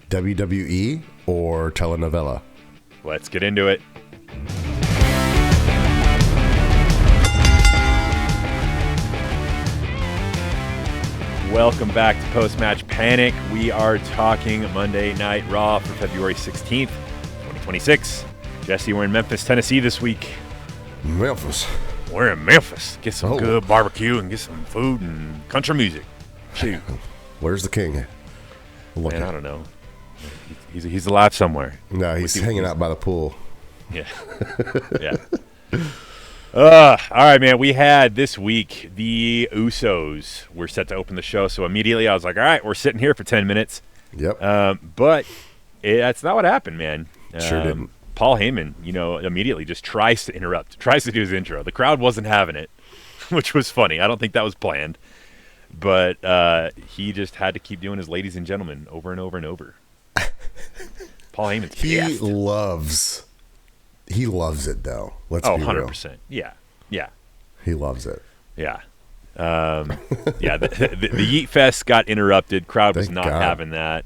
WWE or telenovela? Let's get into it. Welcome back to Post-Match Panic. We are talking Monday Night Raw for February 16th, 2026. Jesse, we're in Memphis, Tennessee this week. Memphis. We're in Memphis. Get some good barbecue and get some food and country music. Shoot. Where's the king? Man, I don't know. He's alive somewhere. No, he's hanging out by the pool. Yeah. Yeah. All right, man. We had this week the Usos were set to open the show, so immediately I was like, all right, we're sitting here for 10 minutes. Yep. But that's not what happened, man. Sure didn't. Paul Heyman, immediately just tries to interrupt, tries to do his intro. The crowd wasn't having it, which was funny. I don't think that was planned. But he just had to keep doing his ladies and gentlemen over and over and over. Paul Heyman's pissed. He loves it, though. Let's be 100%. real. Yeah. He loves it. Yeah. The Yeet Fest got interrupted. Crowd was not having that.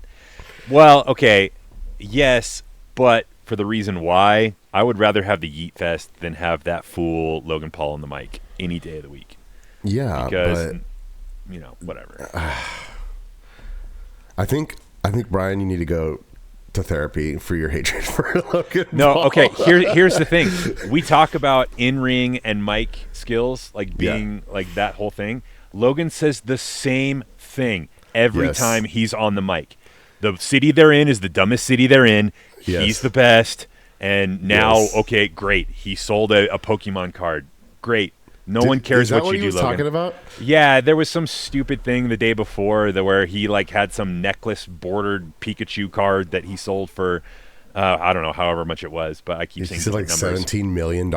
Well, okay, yes, but for the reason why, I would rather have the Yeet Fest than have that fool Logan Paul on the mic any day of the week. Yeah, because whatever. I think Brian, you need to go to therapy for your hatred for Logan No, Paul. okay. Here's the thing. We talk about in-ring and mic skills, like being like that whole thing. Logan says the same thing every time he's on the mic. The city they're in is the dumbest city they're in. Yes. He's the best. And now, okay, great. He sold a Pokemon card. Great. No one cares what you do, Logan. Is that what he was talking about? Yeah, there was some stupid thing the day before where he had some necklace bordered Pikachu card that he sold for I don't know, however much it was, but I keep saying numbers. $17 million.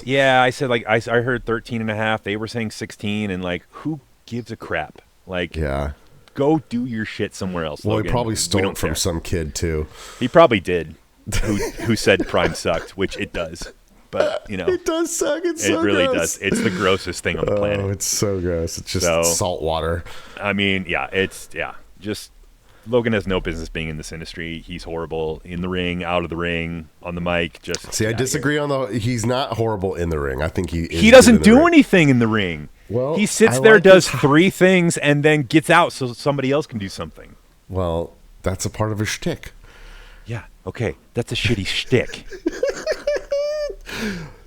Yeah, I said I heard 13 and a half. They were saying 16, and who gives a crap? Go do your shit somewhere else. Well, Logan. He probably stole it from some kid too. He probably did. Who said Prime sucked, which it does. But it does suck. It's so it really gross. does. It's the grossest thing on the planet. Oh, it's so gross. It's just salt water. I mean, just Logan has no business being in this industry. He's horrible in the ring, out of the ring, on the mic. I disagree on he's not horrible in the ring. I think he doesn't do anything in the ring. Well, he sits there, does three things, and then gets out so somebody else can do something. Well, that's a part of his shtick. Yeah, okay, that's a shitty shtick.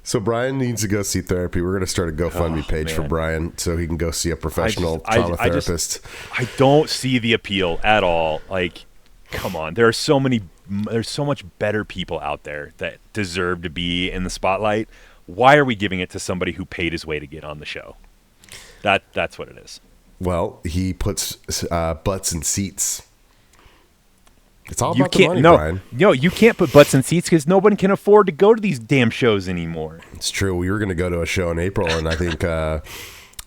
So Brian needs to go see therapy. We're going to start a GoFundMe page for Brian so he can go see a professional trauma therapist. I don't see the appeal at all. Come on. There's so much better people out there that deserve to be in the spotlight. Why are we giving it to somebody who paid his way to get on the show? That's what it is. Well, he puts butts in seats. It's all about the money, Brian. No, you can't put butts in seats because no one can afford to go to these damn shows anymore. It's true. We were going to go to a show in April, and I think the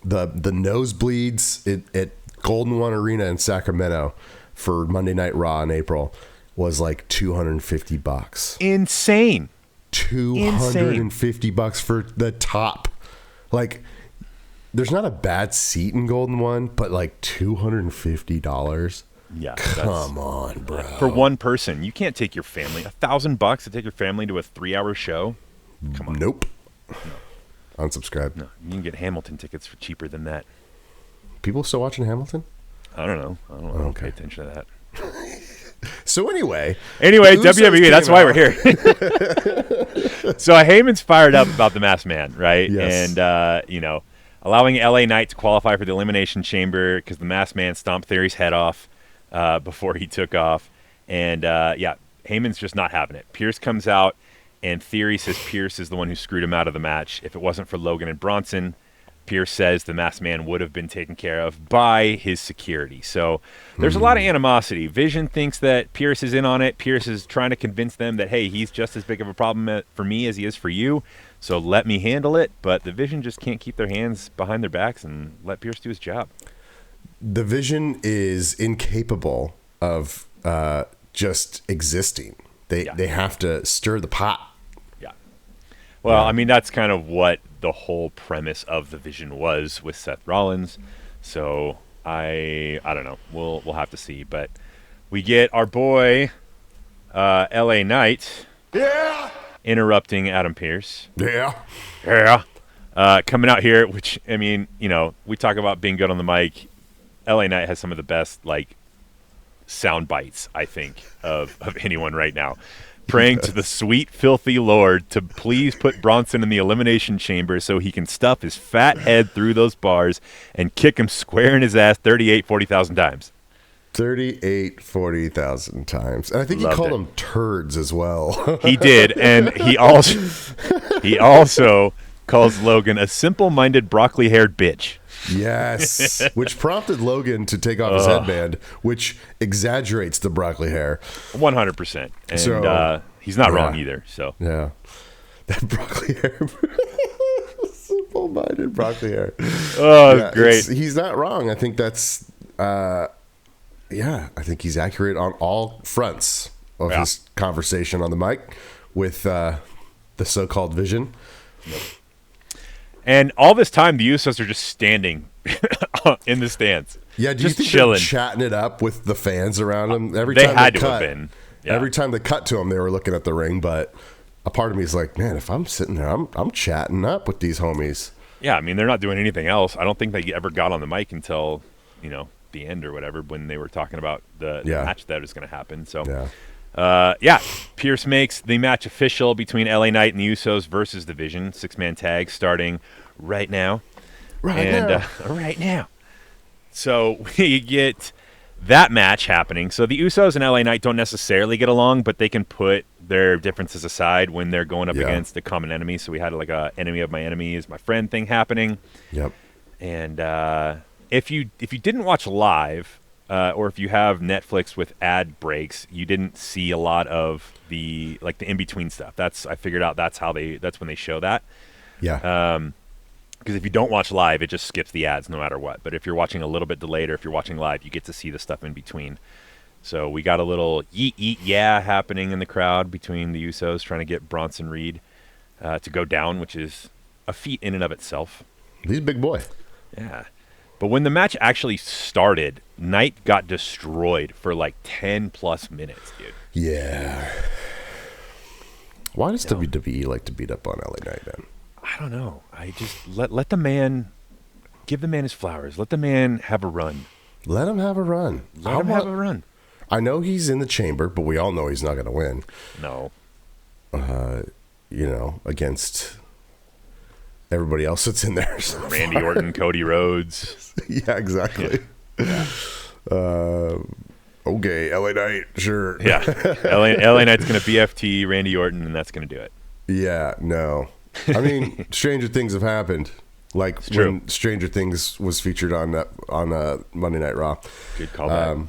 nosebleeds at Golden One Arena in Sacramento for Monday Night Raw in April was like $250. Insane. $250 for the top. There's not a bad seat in Golden One, but $250. Yeah, come on, bro. For one person, you can't take your family. $1,000 to take your family to a 3-hour show. Come on. Nope. No. Unsubscribe. No, you can get Hamilton tickets for cheaper than that. People still watching Hamilton? I don't know. I don't pay attention to that. So anyway, WWE. That's why we're here. So Heyman's fired up about the Masked Man, right? Yes. And allowing LA Knight to qualify for the Elimination Chamber because the Masked Man stomped Theory's head off before he took off. And, Heyman's just not having it. Pierce comes out, and Theory says Pierce is the one who screwed him out of the match. If it wasn't for Logan and Bronson, Pierce says the Masked Man would have been taken care of by his security. So there's a lot of animosity. Vision thinks that Pierce is in on it. Pierce is trying to convince them that, hey, he's just as big of a problem for me as he is for you. So let me handle it. But the Vision just can't keep their hands behind their backs and let Pierce do his job. The Vision is incapable of just existing. They have to stir the pot. Yeah. Well, I mean, that's kind of what the whole premise of the Vision was with Seth Rollins. So I don't know. We'll have to see. But we get our boy LA Knight interrupting Adam Pearce. Coming out here, which, I mean, you know, we talk about being good on the mic. LA Knight has some of the best, like, sound bites, I think, of anyone right now. Praying to the sweet, filthy Lord to please put Bronson in the Elimination Chamber so he can stuff his fat head through those bars and kick him square in his ass 40,000 times. 40,000 times. And I think he called them turds as well. He did, and he also calls Logan a simple-minded, broccoli-haired bitch. Yes, which prompted Logan to take off his headband, which exaggerates the broccoli hair. 100%. And he's not wrong either. So yeah, that broccoli hair, simple-minded broccoli hair. Oh, great. He's not wrong. I think that's, I think he's accurate on all fronts of his conversation on the mic with the so-called Vision. Yep. And all this time, the Usos are just standing in the stands. Yeah, do just you think chilling. they're chatting it up with the fans around them? They had to have been. Yeah. Every time they cut to them, they were looking at the ring. But a part of me is like, man, if I'm sitting there, I'm chatting up with these homies. Yeah, I mean, they're not doing anything else. I don't think they ever got on the mic until, you know, the end or whatever, when they were talking about the match that was going to happen. So, Pierce makes the match official between LA Knight and the Usos versus the Vision. 6-man tag starting right now. Right now. So we get that match happening. So the Usos and LA Knight don't necessarily get along, but they can put their differences aside when they're going up against a common enemy. So we had like a enemy of my enemy is my friend thing happening. Yep. And if you didn't watch live, or if you have Netflix with ad breaks, you didn't see a lot of the in between stuff. I figured out that's when they show that. Yeah. Because if you don't watch live, it just skips the ads no matter what. But if you're watching a little bit delayed, or if you're watching live, you get to see the stuff in between. So we got a little yeet happening in the crowd between the Usos trying to get Bronson Reed to go down, which is a feat in and of itself. He's a big boy. Yeah. But when the match actually started, Knight got destroyed for like 10 plus minutes, dude. Yeah. Why does WWE like to beat up on LA Knight, then? I don't know. I just let the man, give the man his flowers. Let the man have a run. Let him have a run. Let him have a run. I know he's in the chamber, but we all know he's not going to win. No. Against everybody else that's in there. So Randy Orton, Cody Rhodes. Yeah, exactly. Yeah. Okay, LA Knight, sure. Yeah. LA Knight's going to BFT Randy Orton, and that's going to do it. Yeah, no. I mean, stranger things have happened. Like when Stranger Things was featured on Monday Night Raw. Good callback.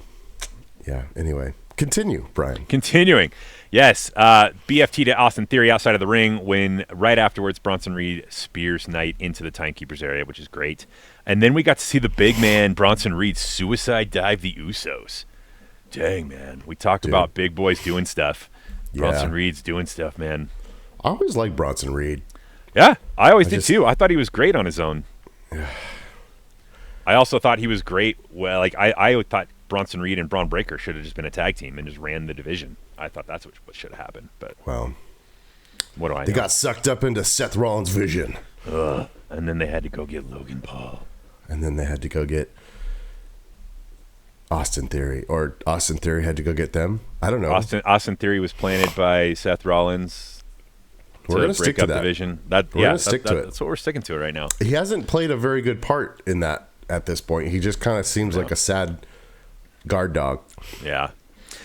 Anyway. Continue, Brian. Continuing. Yes, BFT to Austin Theory outside of the ring when right afterwards Bronson Reed spears Knight into the timekeeper's area, which is great. And then we got to see the big man Bronson Reed suicide dive the Usos. Dang, man. We talked about big boys doing stuff. Bronson Reed's doing stuff, man. I always liked Bronson Reed. Yeah, I always did too. I thought he was great on his own. I also thought he was great. Well, I thought Bronson Reed and Braun Breaker should have just been a tag team and just ran the division. I thought that's what should have happened. But well, what do I know? They got sucked up into Seth Rollins' vision. And then they had to go get Logan Paul. And then they had to go get Austin Theory. Or Austin Theory had to go get them. I don't know. Austin Theory was planted by Seth Rollins. We're going to stick to that. Division. We're going to stick to it. That's what we're sticking to right now. He hasn't played a very good part in that at this point. He just kind of seems like a sad guard dog. Yeah.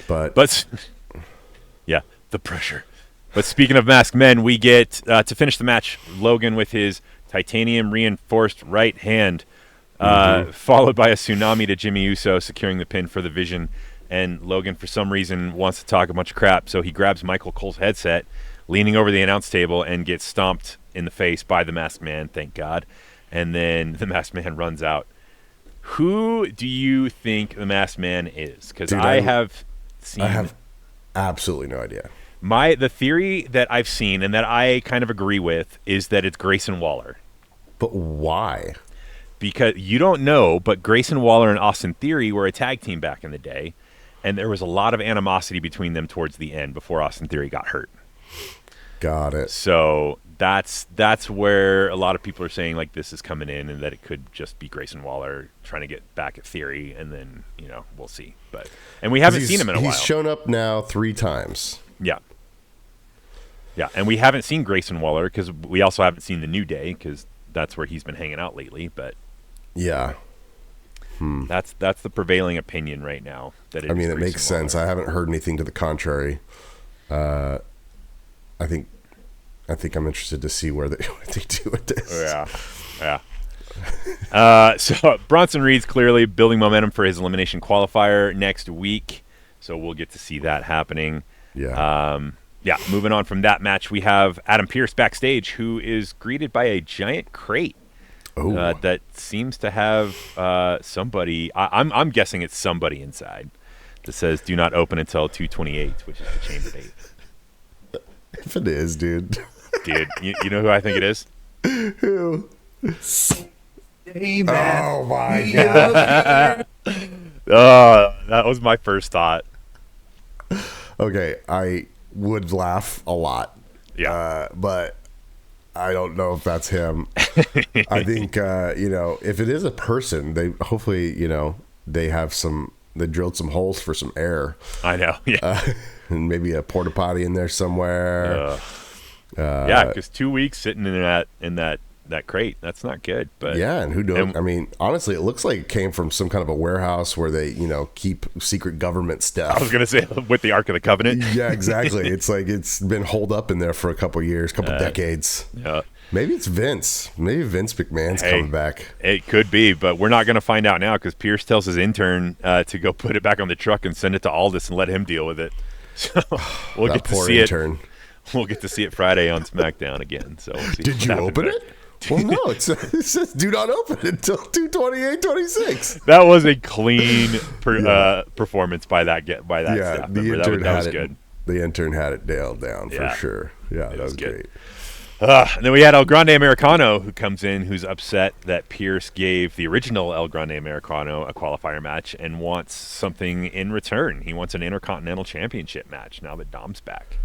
But yeah, the pressure. But speaking of masked men, we get to finish the match, Logan with his titanium reinforced right hand, followed by a tsunami to Jimmy Uso, securing the pin for the Vision. And Logan, for some reason, wants to talk a bunch of crap, so he grabs Michael Cole's headset, leaning over the announce table, and gets stomped in the face by the masked man, thank God. And then the masked man runs out. Who do you think the masked man is? Because I have absolutely no idea. The theory that I've seen and that I kind of agree with is that it's Grayson Waller. But why? Because you don't know, but Grayson Waller and Austin Theory were a tag team back in the day. and there was a lot of animosity between them towards the end before Austin Theory got hurt. Got it. So that's where a lot of people are saying like this is coming in, and that it could just be Grayson Waller trying to get back at Theory, and then we'll see. And we haven't seen him in a while. He's shown up now 3 times. Yeah, and we haven't seen Grayson Waller because we also haven't seen the New Day because that's where he's been hanging out lately. But yeah, that's the prevailing opinion right now. That it makes sense. I haven't heard anything to the contrary. I think I'm interested to see what they do with this. Yeah. So Bronson Reed's clearly building momentum for his elimination qualifier next week. So we'll get to see that happening. Yeah. Moving on from that match, we have Adam Pearce backstage, who is greeted by a giant crate that seems to have somebody. I'm guessing it's somebody inside that says "Do not open until 2/28," which is the chamber date. If it is, dude. Dude, you know who I think it is? Who? Hey, oh my god. That was my first thought. Okay, I would laugh a lot. Yeah. But I don't know if that's him. I think if it is a person, they hopefully, they have they drilled some holes for some air. I know. Yeah. And maybe a porta potty in there somewhere. Because 2 weeks sitting in that crate, that's not good. But yeah, and who knows? I mean, honestly, it looks like it came from some kind of a warehouse where they, keep secret government stuff. I was gonna say with the Ark of the Covenant. Yeah, exactly. It's like it's been holed up in there for a couple years, decades. Yeah. Maybe it's Vince. Maybe Vince McMahon's coming back. It could be, but we're not going to find out now because Pierce tells his intern to go put it back on the truck and send it to Aldis and let him deal with it. So we'll get to see it. We'll get to see it Friday on SmackDown again. So we'll see. Did you open it? Well, no. It says do not open until 2/28/26. That was a clean performance by that staff member. That was good. The intern had it nailed down for sure. Yeah, that was great. And then we had El Grande Americano, who comes in, who's upset that Pierce gave the original El Grande Americano a qualifier match and wants something in return. He wants an Intercontinental Championship match now that Dom's back.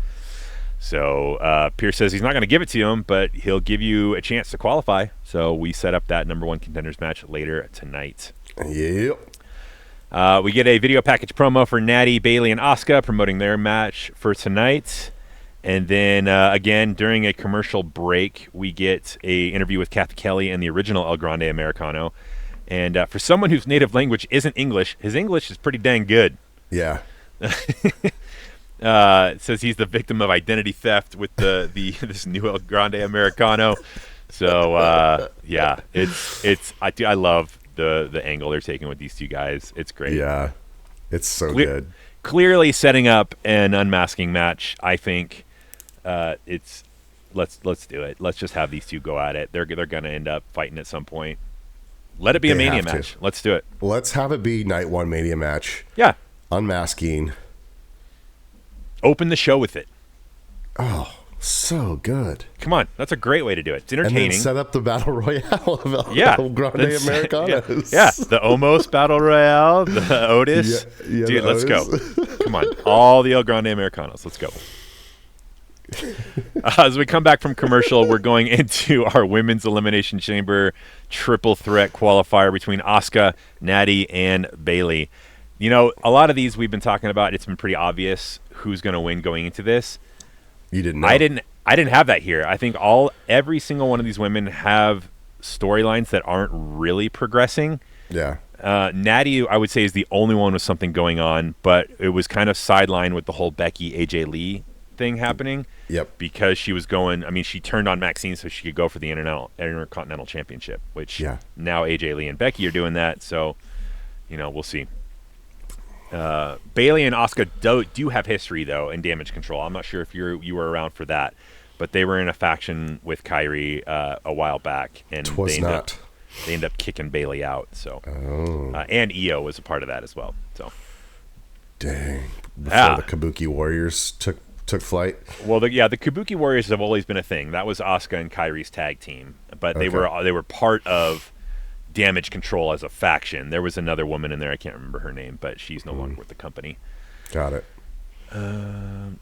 So Pierce says he's not going to give it to him, but he'll give you a chance to qualify. So we set up that number 1 contenders match later tonight. Yep. We get a video package promo for Natty, Bayley, and Asuka promoting their match for tonight. And then, again, during a commercial break, we get a interview with Kathy Kelly and the original El Grande Americano. And for someone whose native language isn't English, his English is pretty dang good. Yeah. It says he's the victim of identity theft with this new El Grande Americano. So, I love the angle they're taking with these two guys. It's great. Yeah, it's so good. Clearly setting up an unmasking match, I think. Let's do it. Let's just have these two go at it. They're gonna end up fighting at some point. Let it be a Mania match. Let's do it. Let's have it be Night 1 Mania match. Yeah. Unmasking. Open the show with it. Oh, so good. Come on. That's a great way to do it. It's entertaining. And then set up the Battle Royale of El Grande Americanos. Yeah. The Omos Battle Royale, the Otis. Dude, let's go. Come on. All the El Grande Americanos. Let's go. As we come back from commercial, we're going into our Women's Elimination Chamber triple threat qualifier between Asuka, Natty, and Bayley. A lot of these we've been talking about. It's been pretty obvious who's going to win going into this. You didn't know. I didn't have that here. I think every single one of these women have storylines that aren't really progressing. Yeah. Natty, I would say, is the only one with something going on, but it was kind of sidelined with the whole Becky AJ Lee thing happening. Yep. Because she was she turned on Maxine so she could go for the Intercontinental Championship, which now AJ Lee and Becky are doing that. So, we'll see. Bayley and Asuka do have history, though, in Damage Control. I'm not sure if you were around for that, but they were in a faction with Kyrie a while back, and they ended up kicking Bayley out. So, and Io was a part of that as well. So, dang, before the Kabuki Warriors took flight. Well, the Kabuki Warriors have always been a thing. That was Asuka and Kyrie's tag team, but they were part of Damage Control as a faction. There was another woman in there. I can't remember her name, but she's no longer with the company. Got it.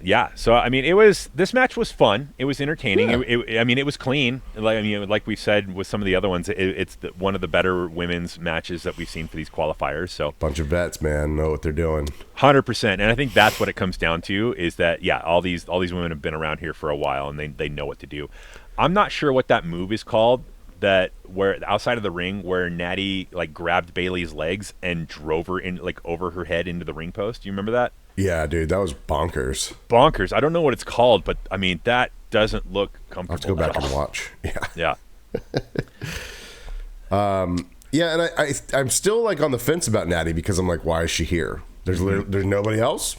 Yeah. So I mean, this match was fun. It was entertaining. Yeah. It was clean. Like we said with some of the other ones, it's one of the better women's matches that we've seen for these qualifiers. So Bunch of vets, man, know what they're doing. 100%. And I think that's what it comes down to is that all these women have been around here for a while and they know what to do. I'm not sure what that move is called. That where outside of the ring where Natty like grabbed Bayley's legs and drove her in like over her head into the ring post. Do you remember that? Yeah, dude, that was bonkers. I don't know what it's called, but I mean that doesn't look comfortable. I'll have to go back and watch. Yeah. Yeah. Yeah, and I'm still like on the fence about Natty because I'm like, why is she here? There's nobody else.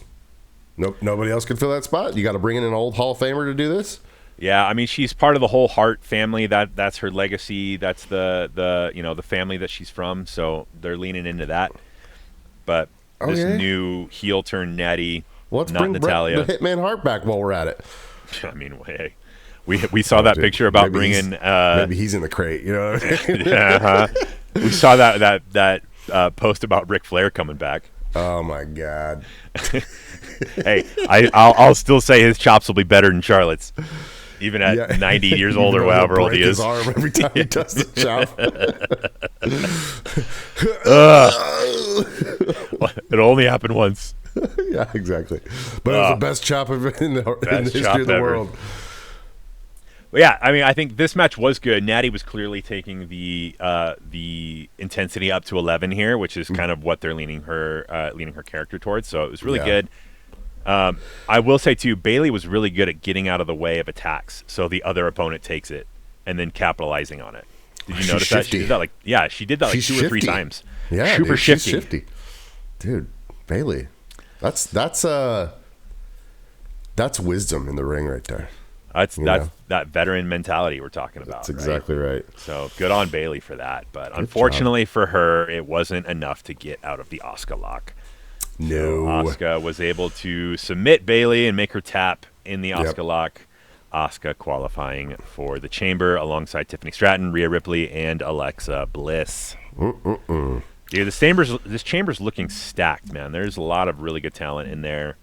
Nope, nobody else could fill that spot. You got to bring in an old Hall of Famer to do this. Yeah, I mean she's part of the whole Hart family. That's her legacy. That's the family that she's from. So they're leaning into that. But this new heel turn Natty, Let's not bring Natalia. The Hitman Hart back while we're at it. I mean, hey, we saw that picture about bringing. Maybe he's in the crate. You know what I mean? Yeah, we saw that post about Ric Flair coming back. Oh my God. Hey, I'll still say his chops will be better than Charlotte's. Even at 90 years old or however old he is. His arm every time he does the chop. It'll only happen once. Yeah, exactly. But it was the best chop in the history of the world. But yeah, I mean, I think this match was good. Natty was clearly taking the intensity up to 11 here, which is kind of what they're leaning her character towards. So it was really good. I will say too, Bayley was really good at getting out of the way of attacks, so the other opponent takes it and then capitalizing on it. Did you notice that? She did that. She did that like two or three times. Yeah, super shifty. She's shifty. Dude, Bayley, that's wisdom in the ring right there. That's that veteran mentality we're talking about. That's exactly right. So good on Bayley for that, but unfortunately for her, it wasn't enough to get out of the Asuka lock. No. Asuka was able to submit Bayley and make her tap in the Asuka lock. Asuka qualifying for the Chamber alongside Tiffany Stratton, Rhea Ripley, and Alexa Bliss. Dude, this Chamber's looking stacked, man. There's a lot of really good talent in there.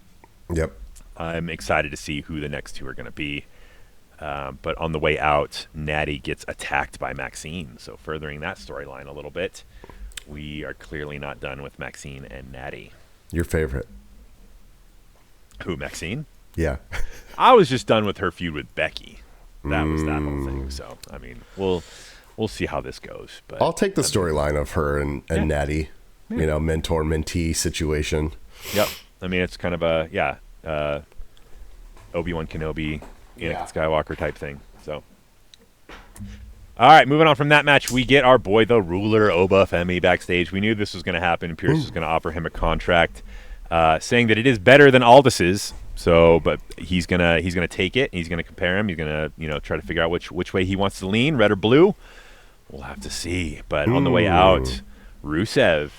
Yep. I'm excited to see who the next two are going to be. But on the way out, Natty gets attacked by Maxine. So furthering that storyline a little bit, we are clearly not done with Maxine and Natty. Your favorite? Who, Maxine? Yeah. I was just done with her feud with Becky. That was that whole thing. So, I mean, we'll see how this goes. But I'll take the storyline of her and Natty, mentor-mentee situation. Yep. I mean, it's kind of a, Obi-Wan Kenobi, Anakin Skywalker type thing. So, all right, moving on from that match, we get our boy, the Ruler, Oba Femi, backstage. We knew this was going to happen. Pierce was going to offer him a contract, saying that it is better than Aldis's. So, but he's gonna take it. He's gonna compare him. He's gonna try to figure out which way he wants to lean, red or blue. We'll have to see. But on the way out, Rusev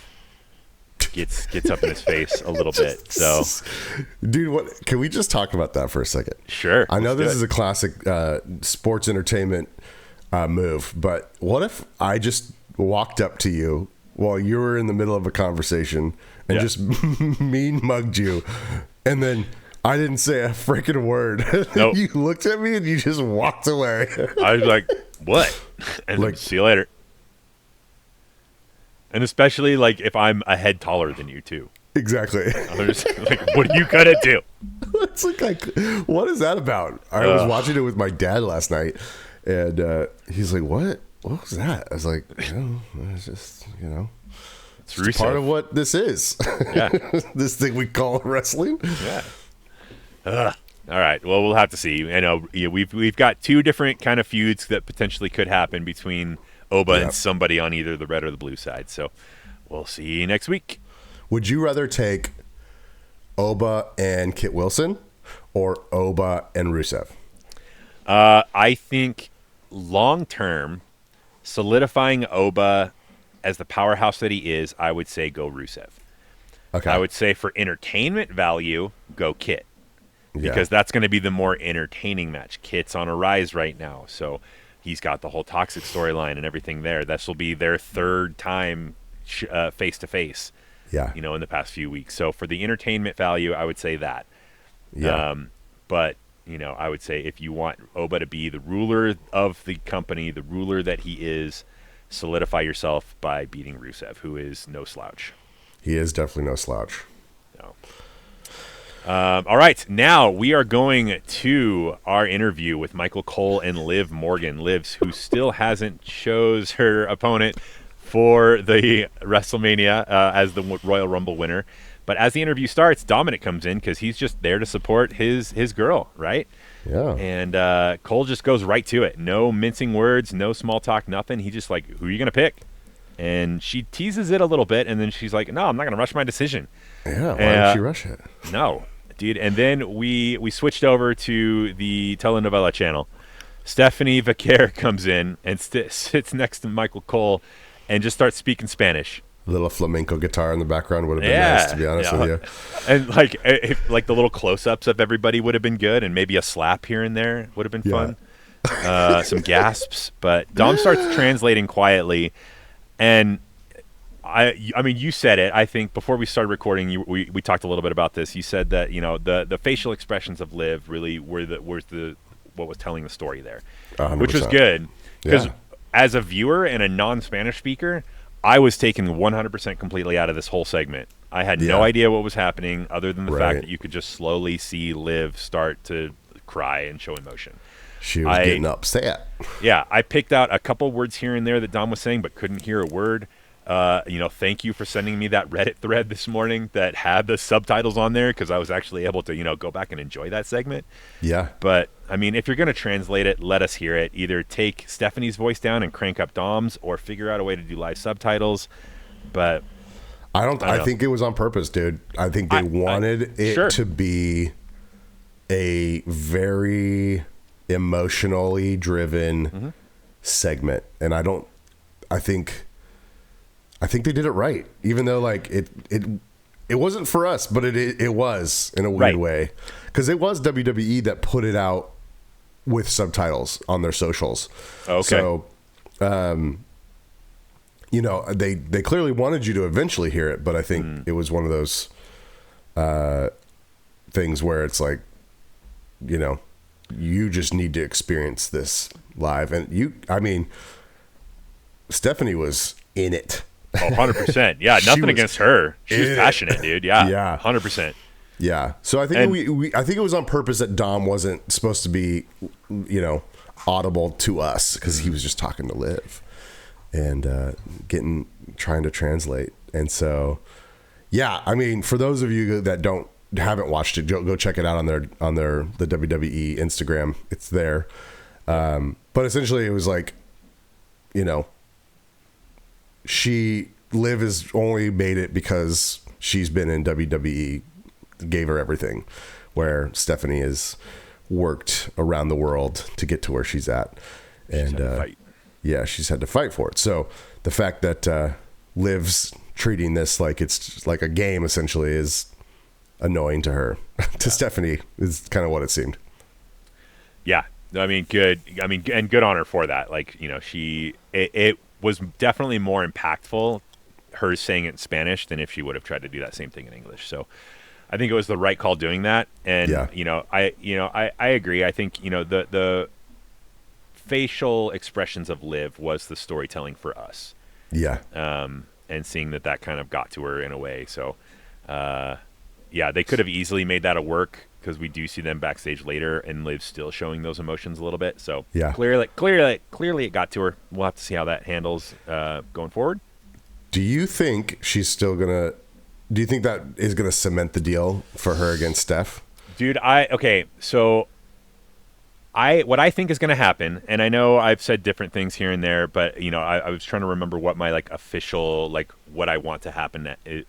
gets up in his face a little bit. So, dude, what? Can we just talk about that for a second? Sure. I know this is a classic sports entertainment move, but what if I just walked up to you while you were in the middle of a conversation and just mean mugged you, and then I didn't say a freaking word. Nope. You looked at me and you just walked away. I was like, what? And like, see you later. And especially like if I'm a head taller than you too. Exactly. I'm just like, what are you gonna do? It's like, what is that about? I was watching it with my dad last night, and he's like, "What? What was that?" I was like, "It's just it's part of what this is. Yeah, this thing we call wrestling." Yeah. All right. Well, we'll have to see. I know we've got two different kind of feuds that potentially could happen between Oba and somebody on either the red or the blue side. So we'll see you next week. Would you rather take Oba and Kit Wilson or Oba and Rusev? I think long term, solidifying Oba as the powerhouse that he is, I would say go Rusev. Okay. I would say for entertainment value, go Kit. Because that's going to be the more entertaining match. Kit's on a rise right now. So he's got the whole toxic storyline and everything there. This will be their third time face to face. Yeah. You know, in the past few weeks. So for the entertainment value, I would say that. Yeah. But you know, I would say if you want Oba to be the ruler of the company, the ruler that he is, solidify yourself by beating Rusev, who is no slouch. He is definitely no slouch. No. All right, now we are going to our interview with Michael Cole and Liv Morgan. Liv, who still hasn't chose her opponent for the WrestleMania as the Royal Rumble winner. But as the interview starts, Dominik comes in because he's just there to support his girl, right? Yeah. And Cole just goes right to it. No mincing words, no small talk, nothing. He just like, who are you going to pick? And she teases it a little bit, and then she's like, no, I'm not going to rush my decision. Yeah, why did she rush it? No, dude. And then we switched over to the telenovela channel. Stephanie Vaquer comes in and sits next to Michael Cole and just starts speaking Spanish. Little flamenco guitar in the background would have been nice, to be honest with you. And like the little close-ups of everybody would have been good, and maybe a slap here and there would have been fun. Some gasps, but Dom starts translating quietly, and I mean, you said it. I think before we started recording, we talked a little bit about this. You said that the facial expressions of Liv really were what was telling the story there, 100%. which was good because as a viewer and a non-Spanish speaker, I was taken 100% completely out of this whole segment. I had no idea what was happening other than the fact that you could just slowly see Liv start to cry and show emotion. She was getting upset. Yeah, I picked out a couple words here and there that Dom was saying, but couldn't hear a word. Thank you for sending me that Reddit thread this morning that had the subtitles on there because I was actually able to, go back and enjoy that segment. Yeah. But, I mean, if you're going to translate it, let us hear it. Either take Stephanie's voice down and crank up Dom's or figure out a way to do live subtitles. But I think it was on purpose, dude. I think they wanted it to be a very emotionally driven segment. And I think they did it right, even though like it wasn't for us, but it was in a weird way, because it was WWE that put it out with subtitles on their socials. Okay. So, they clearly wanted you to eventually hear it, but I think it was one of those things where it's like, you just need to experience this live, and Stephanie was in it. Oh, 100%. Yeah, nothing against her. She was passionate, dude. Yeah, yeah, 100%. Yeah. So I think I think it was on purpose that Dom wasn't supposed to be, audible to us because he was just talking to Liv and trying to translate. And so, yeah, I mean, for those of you that haven't watched it, go check it out on the WWE Instagram. It's there. But essentially, it was like, Liv has only made it because she's been in WWE, gave her everything, where Stephanie has worked around the world to get to where she's at. And she's had to fight for it. So the fact that Liv's treating this like it's like a game essentially is annoying to her. To Stephanie is kind of what it seemed. Yeah. I mean, good. I mean, and good on her for that. Like, it was definitely more impactful, her saying it in Spanish, than if she would have tried to do that same thing in English. So I think it was the right call doing that. And, I agree. I think, the facial expressions of Liv was the storytelling for us. Yeah. And seeing that kind of got to her in a way. So, they could have easily made that a work, because we do see them backstage later and Liv still showing those emotions a little bit. So clearly it got to her. We'll have to see how that handles going forward. Do you think she's still do you think that is going to cement the deal for her against Steph? Dude, so what I think is going to happen, and I know I've said different things here and there, but I was trying to remember what my official what I want to happen is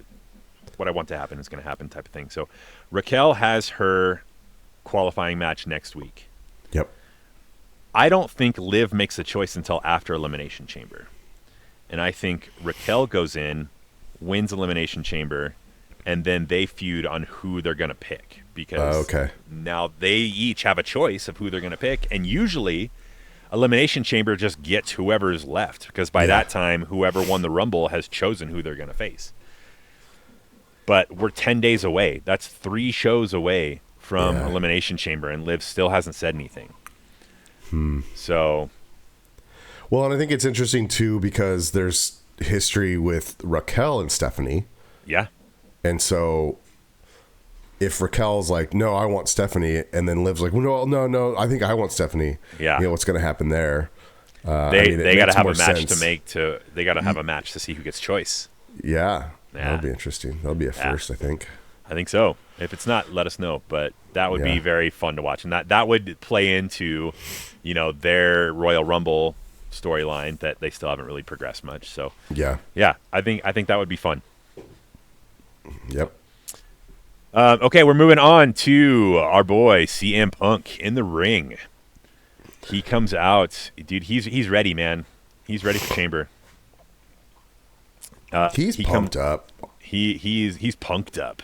going to happen type of thing. So Raquel has her qualifying match next week. Yep. I don't think Liv makes a choice until after Elimination Chamber. And I think Raquel goes in, wins Elimination Chamber, and then they feud on who they're going to pick. Because now they each have a choice of who they're going to pick. And usually, Elimination Chamber just gets whoever is left, because by that time, whoever won the Rumble has chosen who they're going to face. But we're 10 days away. That's 3 shows away from Elimination Chamber, and Liv still hasn't said anything. So, well, and I think it's interesting too because there's history with Raquel and Stephanie. Yeah. And so if Raquel's like, no, I want Stephanie, and then Liv's like, well, no, I think I want Stephanie. Yeah. You know, what's going to happen there? They got to have a match they got to have a match to see who gets choice. Yeah. That'll be interesting. That'll be a first, I think. I think so. If it's not, let us know. But that would be very fun to watch, and that would play into, you know, their Royal Rumble storyline that they still haven't really progressed much. So yeah, I think that would be fun. Yep. Okay, we're moving on to our boy CM Punk in the ring. He comes out, dude. He's ready, man. He's ready for Chamber. He's pumped up. He's punked up.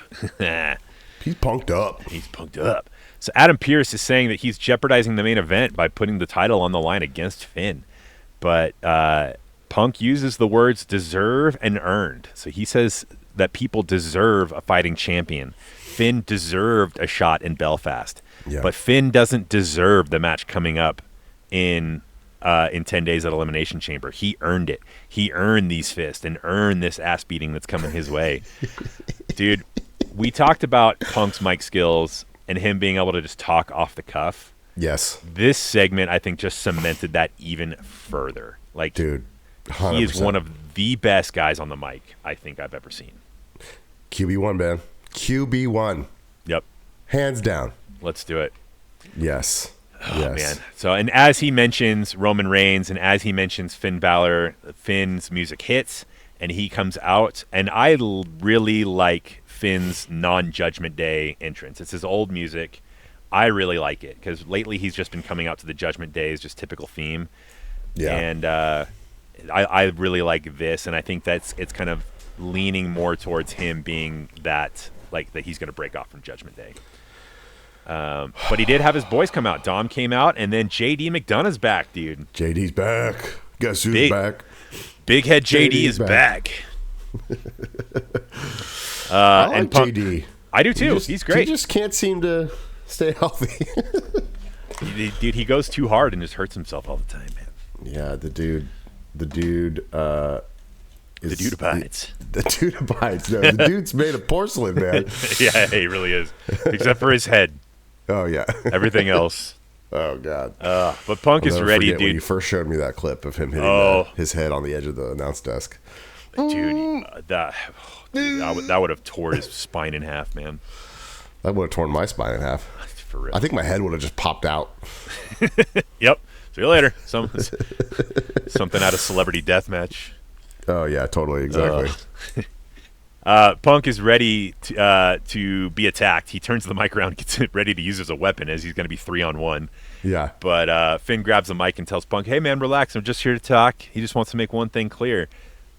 He's punked up. He's punked up. So Adam Pearce is saying that he's jeopardizing the main event by putting the title on the line against Finn. But Punk uses the words deserve and earned. So he says that people deserve a fighting champion. Finn deserved a shot in Belfast. Yeah. But Finn doesn't deserve the match coming up in 10 days at Elimination Chamber. He earned it. He earned these fists and earned this ass beating that's coming his way. Dude, we talked about Punk's mic skills and him being able to just talk off the cuff. Yes. This segment, I think, just cemented that even further. Like, dude, 100%. He is one of the best guys on the mic I think I've ever seen. QB1, man. QB1. Yep. Hands down. Let's do it. Yes. Oh, man. So, and as he mentions Roman Reigns and as he mentions Finn Balor, Finn's music hits and he comes out. And I really like Finn's non-Judgment Day entrance. It's his old music. I really like it because lately he's just been coming out to the Judgment Day as just typical theme. Yeah. And I really like this. And I think it's kind of leaning more towards him being that he's going to break off from Judgment Day. But he did have his boys come out. Dom came out, and then JD McDonough's back, dude. JD's back. Guess who's back? Big head JD is back. I like JD. I do too. He's great. He just can't seem to stay healthy. Dude, he goes too hard and just hurts himself all the time, man. Yeah, the dude the dude abides. The dude abides. No, the dude's made of porcelain, man. Yeah, he really is. Except for his head. Oh, yeah. Everything else. Oh, God. But Punk is ready, dude. When you first showed me that clip of him hitting his head on the edge of the announce desk. Dude, that would have tore his spine in half, man. That would have torn my spine in half. For real. I think my head would have just popped out. Yep. See you later. Something out of Celebrity Deathmatch. Oh, yeah, totally. Exactly. Punk is ready to be attacked. He turns the mic around, gets it ready to use as a weapon as he's going to be 3-on-1. Yeah. But Finn grabs the mic and tells Punk, hey, man, relax. I'm just here to talk. He just wants to make one thing clear.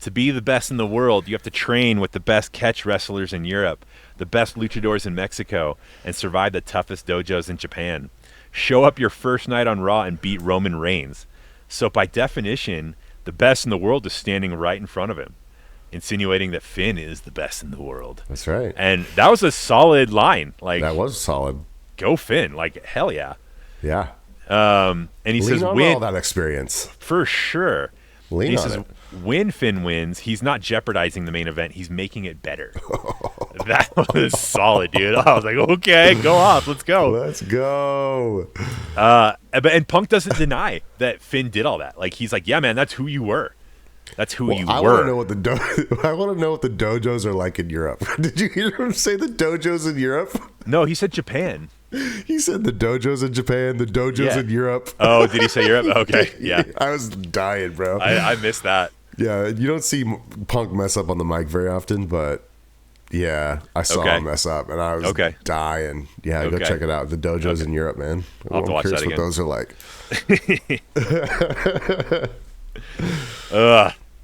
To be the best in the world, you have to train with the best catch wrestlers in Europe, the best luchadors in Mexico, and survive the toughest dojos in Japan. Show up your first night on Raw and beat Roman Reigns. So by definition, the best in the world is standing right in front of him, insinuating that Finn is the best in the world. That's right. And that was a solid line. That was solid. Go Finn. Hell yeah. Yeah. And he says, win all that experience. For sure. He says, when Finn wins, he's not jeopardizing the main event. He's making it better. That was solid, dude. I was like, okay, go off. Let's go. Let's go. And Punk doesn't deny that Finn did all that. He's like, yeah, man, that's who you were. That's who you were. I want to know what the dojos are like in Europe. Did you hear him say the dojos in Europe? No, he said Japan. He said the dojos in Japan, the dojos in Europe. Oh, did he say Europe? Okay, yeah. I was dying, bro. I missed that. Yeah, you don't see Punk mess up on the mic very often, but yeah, I saw him mess up, and I was dying. Yeah, go check it out. The dojos in Europe, man. I'll have to watch that again. What those are like.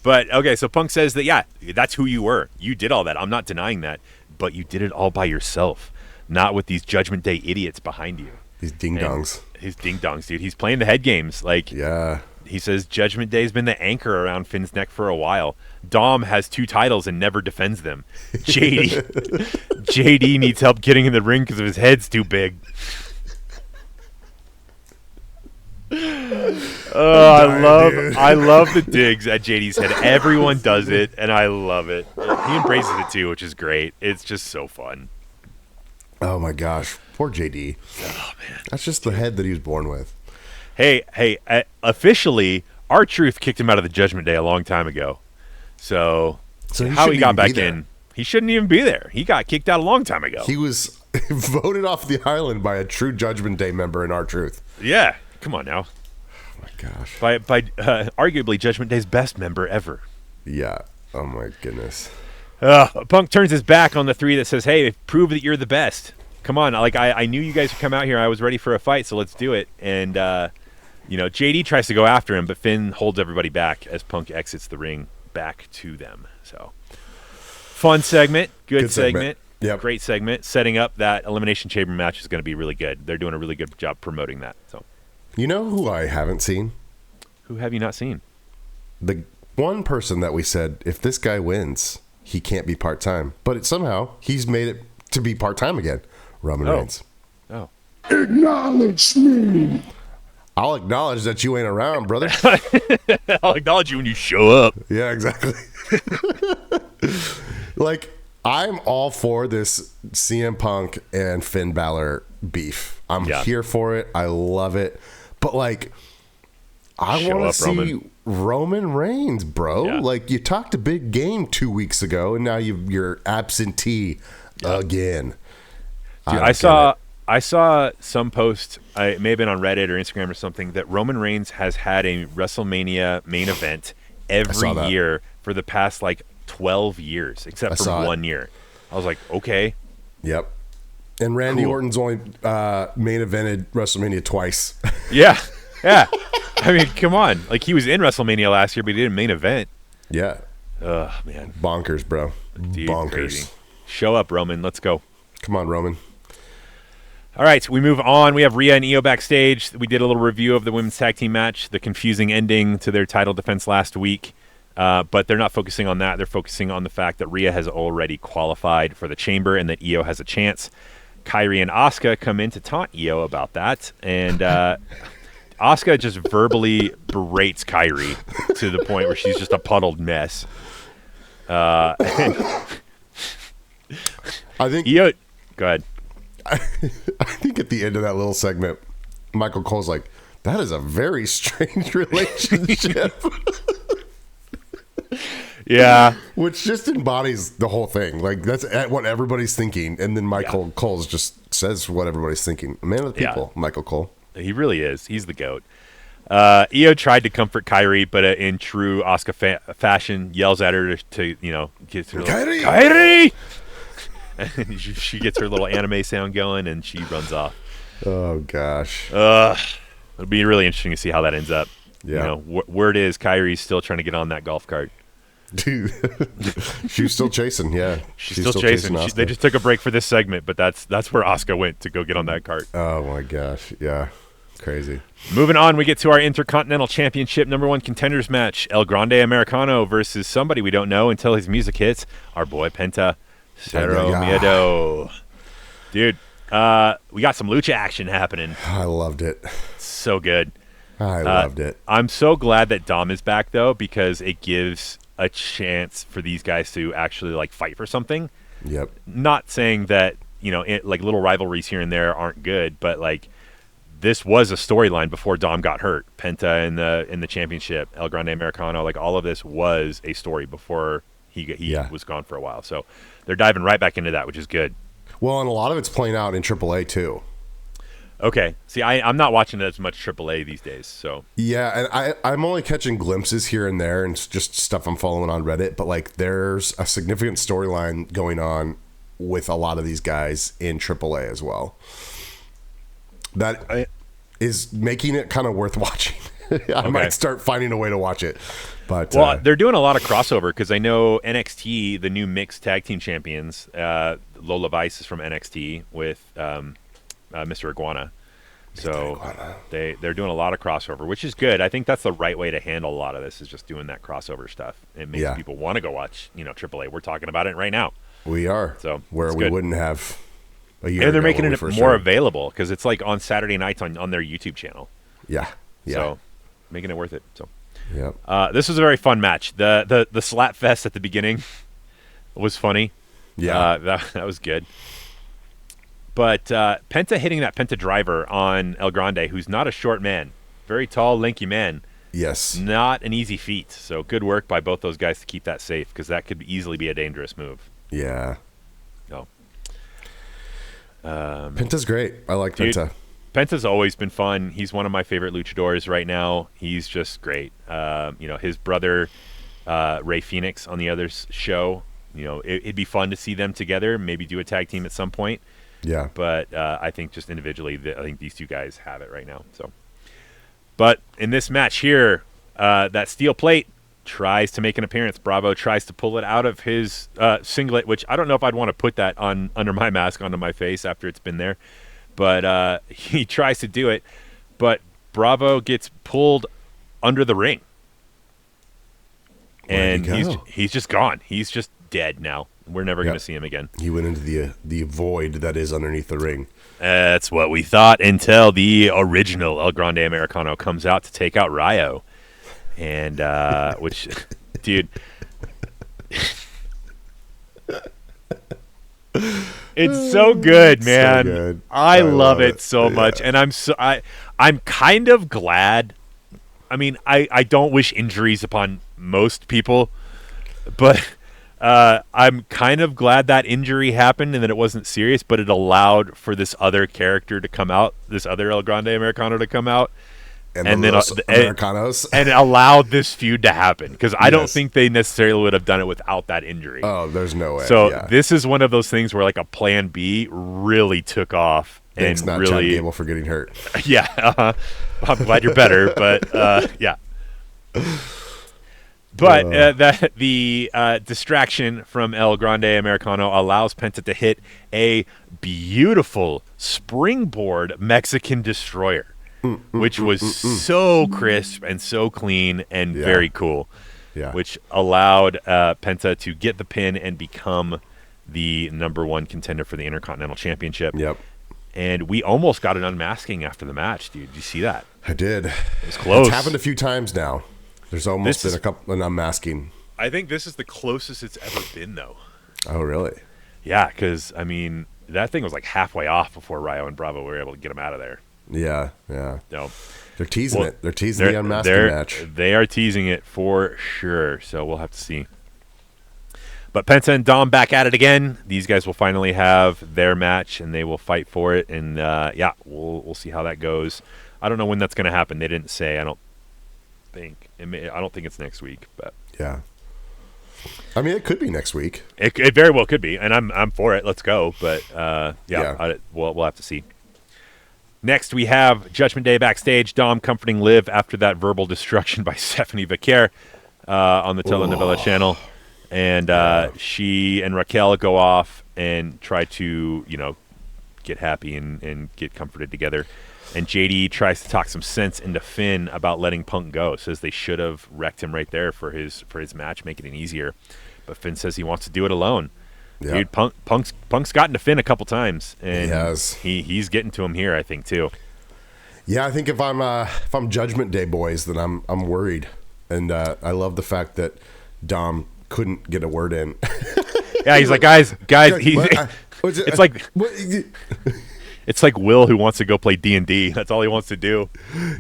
But, okay, so Punk says that, yeah, that's who you were. You did all that. I'm not denying that, but you did it all by yourself, not with these Judgment Day idiots behind you. These ding-dongs. He's ding-dongs, dude. He's playing the head games. Like, Yeah. he says Judgment Day's been the anchor around Finn's neck for a while. Dom has 2 titles and never defends them. JD needs help getting in the ring because his head's too big. I love the digs at JD's head. Everyone does it, and I love it. He embraces it too, which is great. It's just so fun. Oh my gosh, poor JD. Oh man, That's just the head that he was born with. Hey, officially, R-Truth kicked him out of the Judgment Day a long time ago. So how he got back in, he shouldn't even be there. He got kicked out a long time ago. He was voted off the island by a true Judgment Day member in R-Truth. Yeah, come on now. Oh my gosh. By arguably Judgment Day's best member ever. Yeah. Oh my goodness. Punk turns his back on the 3 that says, hey, prove that you're the best. Come on. Like, I knew you guys would come out here. I was ready for a fight, so let's do it. And, JD tries to go after him, but Finn holds everybody back as Punk exits the ring back to them. So, fun segment. Good segment. Yep. Great segment. Setting up that Elimination Chamber match is going to be really good. They're doing a really good job promoting that. So, You know who I haven't seen? who have you not seen? The one person that we said, if this guy wins, he can't be part-time. But somehow, he's made it to be part-time again. Roman Reigns. Oh. Acknowledge me. I'll acknowledge that you ain't around, brother. I'll acknowledge you when you show up. Yeah, exactly. Like, I'm all for this CM Punk and Finn Balor beef. I'm here for it. I love it. But, like, I want to see Roman Reigns, bro. Yeah. Like, you talked a big game 2 weeks ago, and now you're absentee again. Dude, I saw some post, it may have been on Reddit or Instagram or something, that Roman Reigns has had a WrestleMania main event every year for the past, 12 years, except for 1 year. I was like, okay. Yep. And Randy Orton's only main evented WrestleMania twice. Yeah. I mean, come on. Like, he was in WrestleMania last year, but he didn't main event. Yeah. Ugh, man. Bonkers, bro. Dude, Bonkers. Crazy. Show up, Roman. Let's go. Come on, Roman. All right, we move on. We have Rhea and Io backstage. We did a little review of the women's tag team match, the confusing ending to their title defense last week. But they're not focusing on that. They're focusing on the fact that Rhea has already qualified for the Chamber and that Io has a chance. Kairi and Asuka come in to taunt Io about that. And Asuka just verbally berates Kairi to the point where she's just a puddled mess. I think Io... Go ahead. I think at the end of that little segment, Michael Cole's like, that is a very strange relationship. Yeah. Which just embodies the whole thing. Like, that's what everybody's thinking. And then Michael Cole's just says what everybody's thinking. Man of the people, Michael Cole. He really is. He's the GOAT. Io tried to comfort Kairi, but in true Asuka fashion, yells at her to get her Kairi! And she gets her little anime sound going, and she runs off. Oh, gosh. It'll be really interesting to see how that ends up. Yeah. Word is Kairi's still trying to get on that golf cart. Dude. She was still chasing, yeah. She's still chasing. They just took a break for this segment, but that's where Asuka went to go get on that cart. Oh, my gosh. Yeah. Crazy. Moving on, we get to our Intercontinental Championship #1 contenders match. El Grande Americano versus somebody we don't know until his music hits. Our boy Penta. Cero Miedo. Dude, we got some lucha action happening. I loved it. So good. I loved it. I'm so glad that Dom is back, though, because it gives a chance for these guys to actually, fight for something. Yep. Not saying that, little rivalries here and there aren't good, but, this was a storyline before Dom got hurt. Penta in the championship, El Grande Americano, all of this was a story before he was gone for a while. So they're diving right back into that, which is good. Well, and a lot of it's playing out in AAA too. Okay. See, I'm not watching as much AAA these days. So yeah, and I'm only catching glimpses here and there, and it's just stuff I'm following on Reddit. But there's a significant storyline going on with a lot of these guys in AAA as well. That is making it kind of worth watching. I might start finding a way to watch it. But they're doing a lot of crossover because I know NXT, the new mixed tag team champions, Lola Vice is from NXT with Mr. Iguana. So they're doing a lot of crossover, which is good. I think that's the right way to handle a lot of this, is just doing that crossover stuff. It makes people want to go watch, AAA. We're talking about it right now. We are. So where we wouldn't have a year and they're ago making when it we more started. available because it's like on Saturday nights on their YouTube channel. Yeah. So making it worth it. So yeah. this was a very fun match. The slap fest at the beginning was funny. Yeah. That was good. But Penta hitting that Penta driver on El Grande, who's not a short man, very tall, lanky man. Yes. Not an easy feat. So good work by both those guys to keep that safe, because that could easily be a dangerous move. Yeah. No. Penta's great. I like Penta. Penta's always been fun. He's one of my favorite luchadors right now. He's just great. His brother, Ray Phoenix, on the other show, it'd be fun to see them together, maybe do a tag team at some point. Yeah. But I think just individually, I think these two guys have it right now. So, but in this match here, that steel plate tries to make an appearance. Bravo tries to pull it out of his singlet, which I don't know if I'd want to put that on under my mask onto my face after it's been there. But he tries to do it, but Bravo gets pulled under the ring. And he's just gone. He's just dead now. We're never going to see him again. He went into the void that is underneath the ring. That's what we thought until the original El Grande Americano comes out to take out Ryo. And, which, dude, it's so good, man. So good. I love it so much. And I'm kind of glad. I mean, I don't wish injuries upon most people, but I'm kind of glad that injury happened and that it wasn't serious, but it allowed for this other character to come out, this other El Grande Americano to come out, and then Americanos, and allowed this feud to happen, because I don't think they necessarily would have done it without that injury. Oh, there's no way. So this is one of those things where like a plan B really took off. Thanks, not Chad Gable for getting hurt. Yeah, I'm glad you're better, but yeah. But the distraction from El Grande Americano allows Penta to hit a beautiful springboard Mexican destroyer, which was so crisp and so clean and very cool, which allowed Penta to get the pin and become the #1 contender for the Intercontinental Championship. Yep. And we almost got an unmasking after the match, dude. Did you see that? I did. It was close. It's happened a few times now. There's almost been an unmasking. I think this is the closest it's ever been, though. Oh, really? Yeah, because, I mean, that thing was like halfway off before Ryo and Bravo were able to get him out of there. Yeah. No. They're teasing it. They're teasing the unmasking match. They are teasing it for sure, so we'll have to see. But Penta and Dom back at it again. These guys will finally have their match, and they will fight for it. And, we'll see how that goes. I don't know when that's going to happen. They didn't say. I don't think it's next week, but yeah. I mean, it could be next week. It very well could be, and I'm for it. Let's go. But we'll have to see. Next, we have Judgment Day backstage. Dom comforting Liv after that verbal destruction by Stephanie Vaquer on the telenovela channel. And she and Raquel go off and try to, get happy and get comforted together. And JD tries to talk some sense into Finn about letting Punk go. Says they should have wrecked him right there for his match, making it easier. But Finn says he wants to do it alone. Yeah. Dude, Punk's gotten to Finn a couple times, and he has. He's getting to him here, I think, too. Yeah, I think if I'm Judgment Day boys, then I'm worried, and I love the fact that Dom couldn't get a word in. Yeah, he's like, guys. It's like. It's like Will who wants to go play D&D. That's all he wants to do.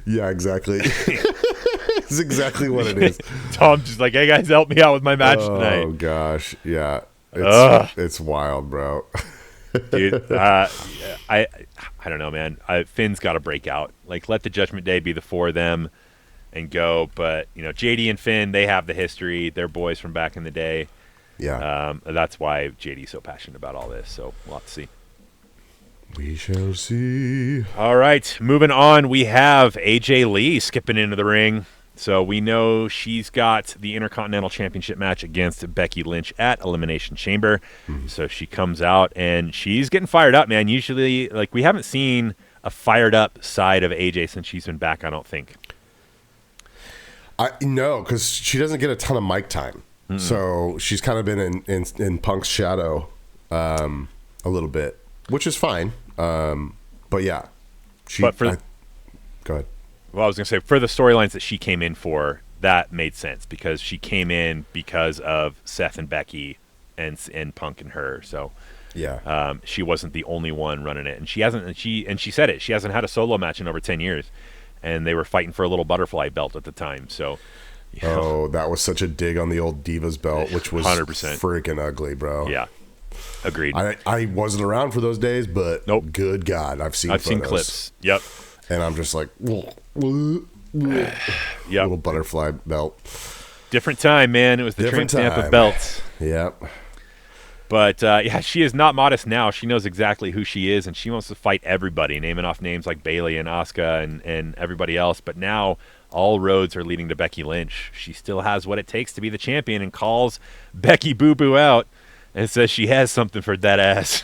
Yeah, exactly. That's exactly what it is. Tom's just like, hey, guys, help me out with my match tonight. Oh, gosh. Yeah. It's wild, bro. Dude, I don't know, man. Finn's got to break out. Like, let the Judgment Day be the four of them and go. But, JD and Finn, they have the history. They're boys from back in the day. Yeah. That's why JD's so passionate about all this. So we'll have to see. We shall see. All right, moving on. We have AJ Lee skipping into the ring. So we know she's got the Intercontinental Championship match against Becky Lynch at Elimination Chamber. Mm-hmm. So she comes out, and she's getting fired up, man. Usually, like, we haven't seen a fired up side of AJ since she's been back, I don't think. No, because she doesn't get a ton of mic time. Mm-mm. So she's kind of been in Punk's shadow a little bit, which is fine. But yeah. Go ahead. Well, I was going to say, for the storylines that she came in for, that made sense because she came in because of Seth and Becky and Punk and her. So yeah, she wasn't the only one running it. And she hasn't, and she said it, she hasn't had a solo match in over 10 years. And they were fighting for a little butterfly belt at the time. So, that was such a dig on the old Divas belt, which was 100% freaking ugly, bro. Yeah, agreed. I wasn't around for those days, but nope. Good God, I've seen clips. Yep. And I'm just like, yep. Little butterfly belt. Different time, man. It was the tramp stamp of belts. Yep. But, she is not modest now. She knows exactly who she is, and she wants to fight everybody, naming off names like Bayley and Asuka and everybody else. But now all roads are leading to Becky Lynch. She still has what it takes to be the champion and calls Becky Boo Boo out and says she has something for that ass.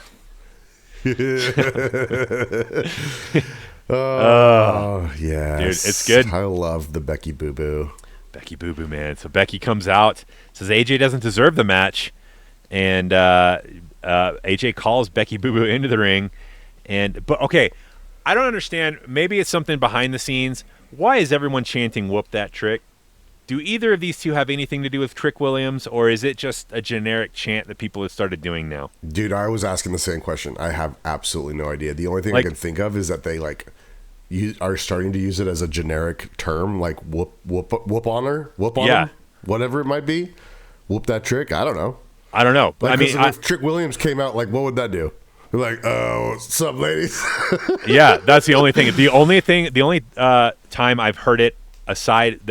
Oh, yeah. Dude, it's good. I love the Becky Boo Boo. Becky Boo Boo, man. So Becky comes out, says AJ doesn't deserve the match. And AJ calls Becky Boo Boo into the ring. But okay, I don't understand. Maybe it's something behind the scenes. Why is everyone chanting "whoop that trick"? Do either of these two have anything to do with Trick Williams, or is it just a generic chant that people have started doing now? Dude, I was asking the same question. I have absolutely no idea. The only thing I can think of is that they are starting to use it as a generic term, like whoop on her, whoop on him, whatever it might be. Whoop that trick. I don't know. But I mean, if Trick Williams came out, what would that do? They're like, oh, what's up, ladies? Yeah, that's the only thing. The only time I've heard it aside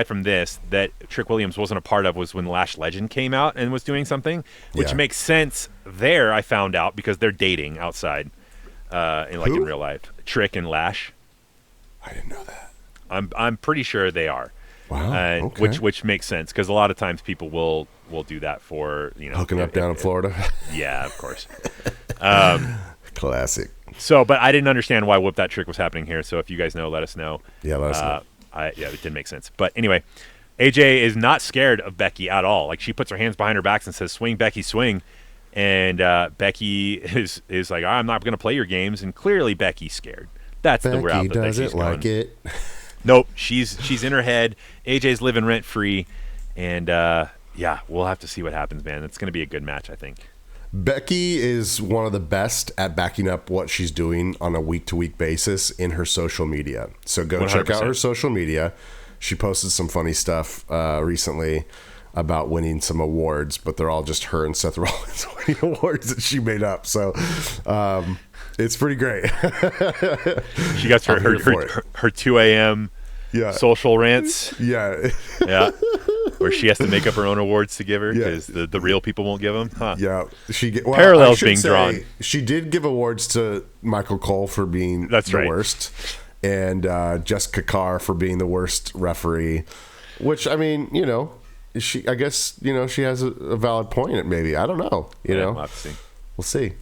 from this that Trick Williams wasn't a part of was when Lash Legend came out and was doing something, which makes sense there. I found out because they're dating outside, in real life. Trick and Lash. I didn't know that. I'm pretty sure they are. Wow. Okay. Which makes sense because a lot of times people will do that for hooking up down in Florida. Yeah, of course. Classic. So, but I didn't understand why Whoop That Trick was happening here. So if you guys know, let us know. Yeah, let us know. It didn't make sense. But anyway, AJ is not scared of Becky at all. Like, she puts her hands behind her backs and says, "Swing, Becky, swing." And Becky is like, "I'm not going to play your games." And clearly Becky's scared. That's the route that Becky's going. Like it. Nope, she's in her head. AJ's living rent free, and we'll have to see what happens, man. It's going to be a good match, I think. Becky is one of the best at backing up what she's doing on a week-to-week basis in her social media. So go 100%. Check out her social media. She posted some funny stuff recently about winning some awards, but they're all just her and Seth Rollins winning awards that she made up. So it's pretty great. She got her 2 a.m. social rants. Yeah. Where she has to make up her own awards to give her because the real people won't give them. Huh. Yeah. Parallels being drawn. She did give awards to Michael Cole for being the worst, and Jessica Carr for being the worst referee, which, I mean, I guess she has a valid point. Maybe, I don't know. We'll have to see. We'll see.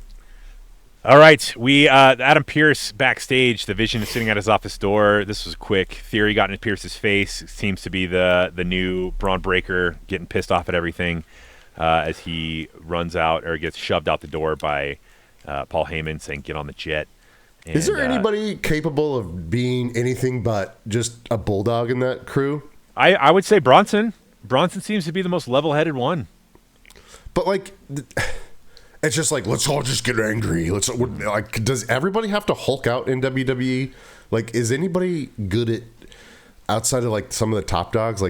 All right, we Adam Pearce backstage. The Vision is sitting at his office door. This was quick. Theory got in Pearce's face. It seems to be the new Braun Breaker, getting pissed off at everything as he runs out or gets shoved out the door by Paul Heyman, saying, "Get on the jet." And, is there anybody capable of being anything but just a bulldog in that crew? I would say Bronson. Bronson seems to be the most level-headed one. But it's just let's all just get angry. Does everybody have to Hulk out in WWE? Is anybody good at, outside of some of the top dogs?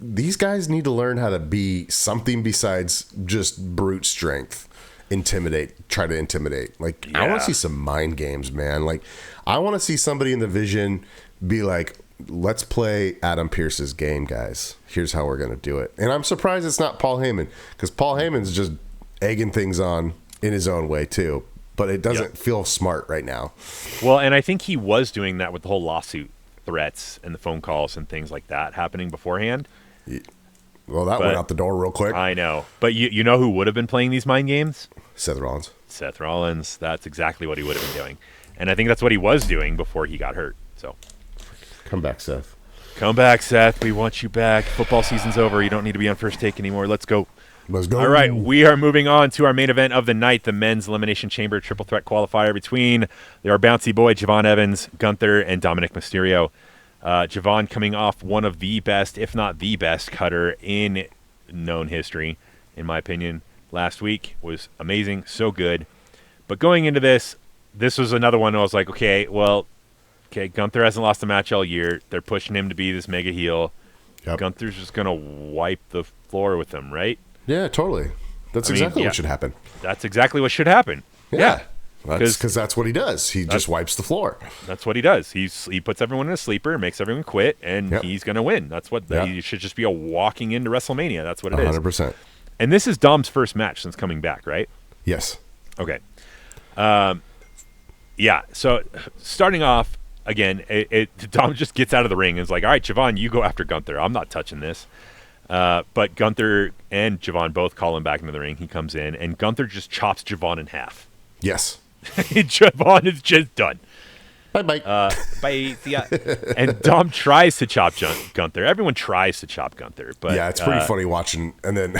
These guys need to learn how to be something besides just brute strength. Try to intimidate. I want to see some mind games, man. I want to see somebody in the Vision be like, let's play Adam Pearce's game, guys. Here's how we're going to do it. And I'm surprised it's not Paul Heyman, because Paul Heyman's just egging things on in his own way too, but it doesn't feel smart right now. Well, and I think he was doing that with the whole lawsuit threats and the phone calls and things like that happening beforehand. Well, that went out the door real quick. I know, but you know who would have been playing these mind games? Seth Rollins. That's exactly what he would have been doing. And I think that's what he was doing before he got hurt. So, Come back, Seth. come back, Seth. We want you back. Football season's over. You don't need to be on First Take anymore. Let's go. Let's go. All right, we are moving on to our main event of the night, the men's Elimination Chamber triple threat qualifier between our bouncy boy, Javon Evans, Gunther, and Dominik Mysterio. Javon coming off one of the best, if not the best, cutter in known history, in my opinion. Last week was amazing, so good. But going into this was another one I was like, okay, Gunther hasn't lost a match all year. They're pushing him to be this mega heel. Yep. Gunther's just going to wipe the floor with him, right? Yeah, totally. That's exactly what should happen. That's exactly what should happen. Yeah. Because that's what he does. He just wipes the floor. That's what he does. He puts everyone in a sleeper, makes everyone quit, and he's going to win. That's what he should just be a walking into WrestleMania. That's what it is. 100%. And this is Dom's first match since coming back, right? Yes. Okay. So starting off, again, Dom just gets out of the ring and is like, all right, Javon, you go after Gunther. I'm not touching this. But Gunther and Javon both call him back into the ring. He comes in, and Gunther just chops Javon in half. Yes. Javon is just done. Bye. Bye. See ya. And Dom tries to chop Gunther. Everyone tries to chop Gunther. But yeah, it's pretty funny watching, and then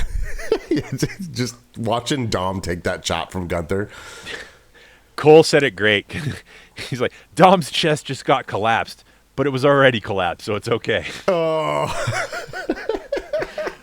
just watching Dom take that chop from Gunther. Cole said it great. He's like, Dom's chest just got collapsed, but it was already collapsed, so it's okay. Oh.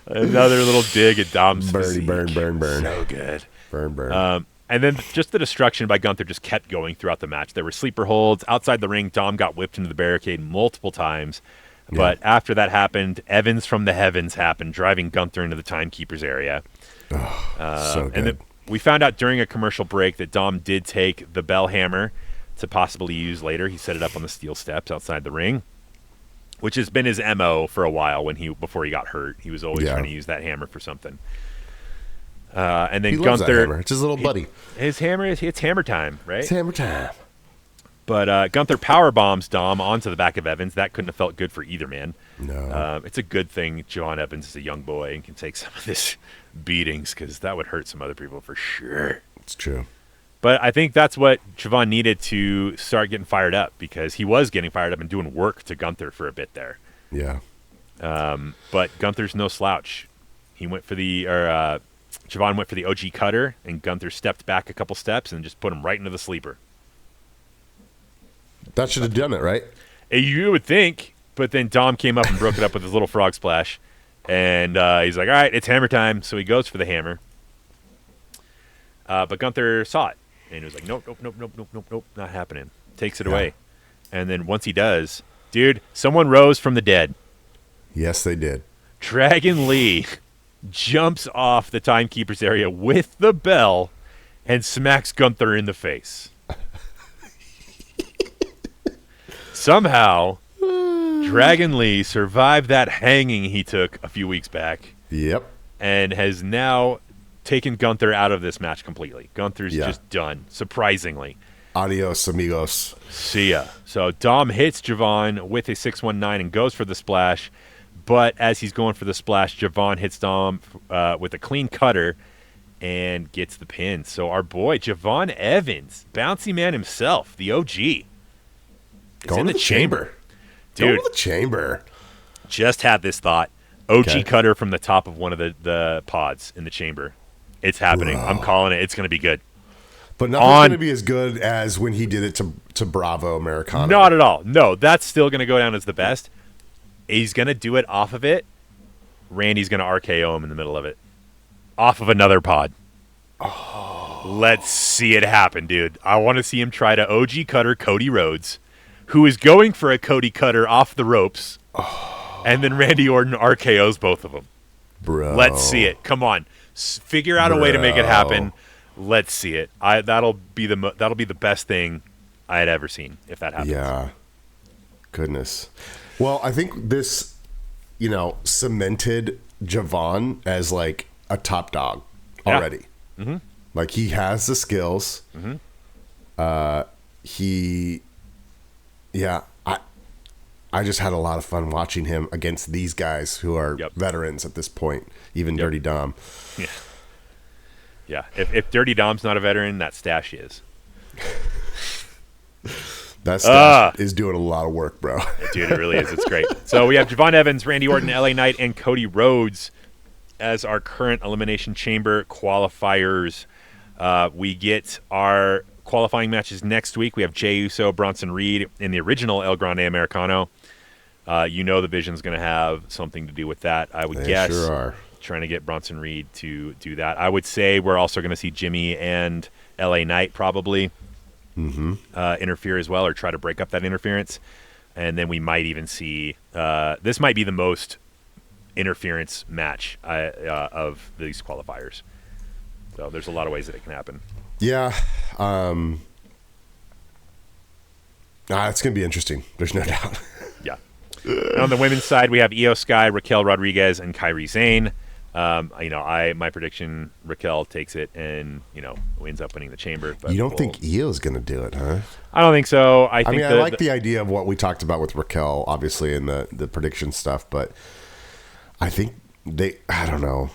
Another little dig at Dom's physique. Burn. So good. Burn. And then just the destruction by Gunther just kept going throughout the match. There were sleeper holds. Outside the ring, Dom got whipped into the barricade multiple times. Yeah. But after that happened, Evans from the heavens happened, driving Gunther into the timekeeper's area. So good. And then we found out during a commercial break that Dom did take the bell hammer to possibly use later. He set it up on the steel steps outside the ring, which has been his MO for a while before he got hurt. He was always trying to use that hammer for something. And then he Gunther, loves that hammer. It's his little buddy. His hammer, it's hammer time, right? It's hammer time. But Gunther power bombs Dom onto the back of Evans. That couldn't have felt good for either man. No. It's a good thing John Evans is a young boy and can take some of this beatings, because that would hurt some other people for sure. It's true. But I think that's what Javon needed to start getting fired up, because he was getting fired up and doing work to Gunther for a bit there. Yeah. But Gunther's no slouch. Javon went for the OG cutter, and Gunther stepped back a couple steps and just put him right into the sleeper. That should have done it, right? You would think, but then Dom came up and broke it up with his little frog splash. And he's like, all right, it's hammer time. So he goes for the hammer. But Gunther saw it. And he was like, nope, not happening. Takes it away. And then once he does, dude, someone rose from the dead. Yes, they did. Dragon Lee jumps off the timekeeper's area with the bell and smacks Gunther in the face. Somehow, Dragon Lee survived that hanging he took a few weeks back. Yep. And has now taken Gunther out of this match completely. Gunther's just done, surprisingly. Adios, amigos. See ya. So Dom hits Javon with a 619 and goes for the splash. But as he's going for the splash, Javon hits Dom with a clean cutter and gets the pin. So our boy, Javon Evans, bouncy man himself, the OG, Going to the chamber. Dude, Going to the chamber. Just had this thought. OG cutter from the top of one of the pods in the chamber. It's happening. Bro. I'm calling it. It's going to be good. But nothing's going to be as good as when he did it to Bravo Americana. Not at all. No, that's still going to go down as the best. He's going to do it off of it. Randy's going to RKO him in the middle of it. Off of another pod. Oh. Let's see it happen, dude. I want to see him try to OG cutter Cody Rhodes, who is going for a Cody cutter off the ropes. Oh. And then Randy Orton RKOs both of them. Bro. Let's see it. Come on. Figure out a way to make it happen. Let's see it. That'll be the best thing I had ever seen if that happens. Yeah. Goodness. Well, I think this, cemented Javon as like a top dog already. Yeah. Mm-hmm. Like he has the skills. Mm-hmm. I just had a lot of fun watching him against these guys who are veterans at this point, even Dirty Dom. Yeah. Yeah. If Dirty Dom's not a veteran, that Stash is. That stash is doing a lot of work, bro. Dude, it really is. It's great. So we have Javon Evans, Randy Orton, LA Knight, and Cody Rhodes as our current Elimination Chamber qualifiers. We get our qualifying matches next week. We have Jey Uso, Bronson Reed in the original El Grande Americano. The Vision's going to have something to do with that, I would guess. Sure are. Trying to get Bronson Reed to do that. I would say we're also going to see Jimmy and LA Knight probably interfere as well, or try to break up that interference. And then we might even see this might be the most interference match of these qualifiers. So there's a lot of ways that it can happen. Yeah. It's going to be interesting. There's no doubt. Yeah. And on the women's side, we have Io Sky, Raquel Rodriguez, and Kairi Sane. My prediction, Raquel takes it and, ends up winning the chamber. But you don't think Io's going to do it, huh? I don't think so. I like the idea of what we talked about with Raquel, obviously, in the prediction stuff, but I think I don't know,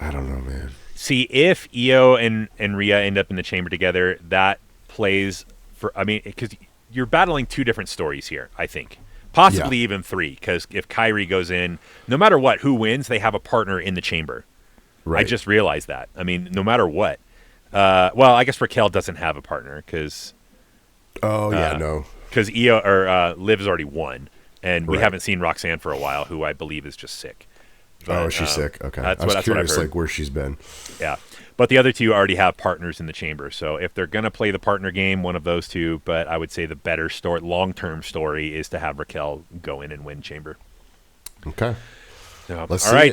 man. See, if Io and Rhea end up in the chamber together, that plays because you're battling two different stories here, I think. Possibly even three, because if Kairi goes in, no matter what, who wins, they have a partner in the chamber. Right. I just realized that. No matter what. I guess Raquel doesn't have a partner, because... no. Because Io or Liv's already won, and we haven't seen Roxanne for a while, who I believe is just sick. But, she's sick. Okay. That's I was what curious, I've heard. where she's been. Yeah. But the other two already have partners in the chamber. So if they're going to play the partner game, one of those two. But I would say the better long-term story is to have Raquel go in and win chamber. Okay. Let's see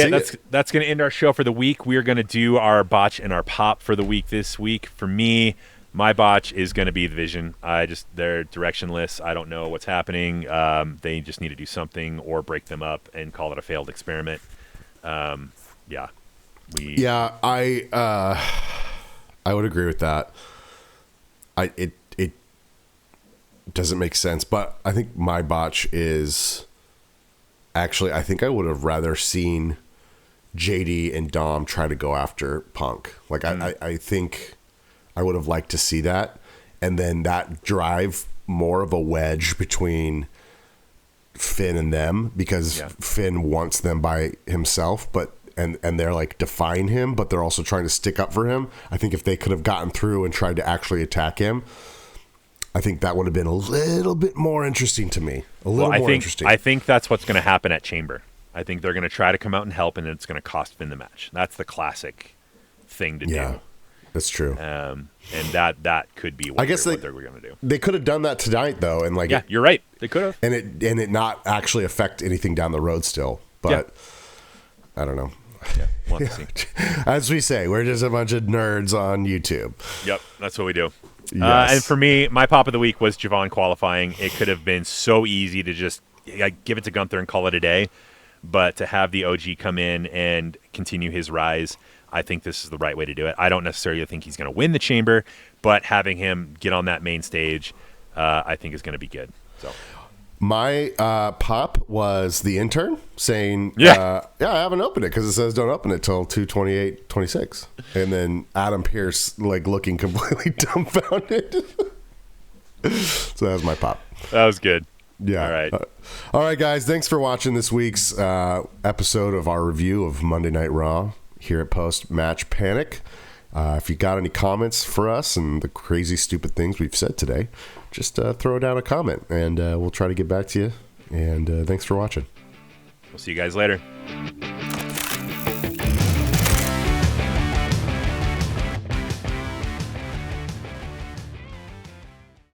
it. That's going to end our show for the week. We are going to do our botch and our pop for the week this week. For me, my botch is going to be the Vision. They're directionless. I don't know what's happening. They just need to do something or break them up and call it a failed experiment. I would agree with that. It doesn't make sense, but I think my botch is actually, I think I would have rather seen JD and Dom try to go after Punk. Like I think I would have liked to see that, and then that drive more of a wedge between Finn and them, because Finn wants them by himself, but and they're like defying him, but they're also trying to stick up for him. I think if they could have gotten through and tried to actually attack him, I think that would have been a little bit more interesting to me. Interesting. I think that's what's going to happen at Chamber. I think they're going to try to come out and help, and it's going to cost Finn the match. That's the classic thing to do. That's true. And that could be what they're going to do. They could have done that tonight, though, and you're right. They could have, and it not actually affect anything down the road still. But I don't know. Yeah, we'll have to see. As we say, we're just a bunch of nerds on YouTube. Yep, that's what we do. Yes. And for me, my pop of the week was Javon qualifying. It could have been so easy to just give it to Gunther and call it a day, but to have the OG come in and continue his rise, I think this is the right way to do it. I don't necessarily think he's going to win the chamber, but having him get on that main stage, I think is going to be good. So. My pop was the intern saying, I haven't opened it because it says don't open it till 2/28/26, and then Adam Pearce looking completely dumbfounded. So that was my pop. That was good. Yeah. All right. All right, guys. Thanks for watching this week's episode of our review of Monday Night Raw here at Post Match Panic. If you got any comments for us and the crazy, stupid things we've said today, just throw down a comment, and we'll try to get back to you. And thanks for watching. We'll see you guys later.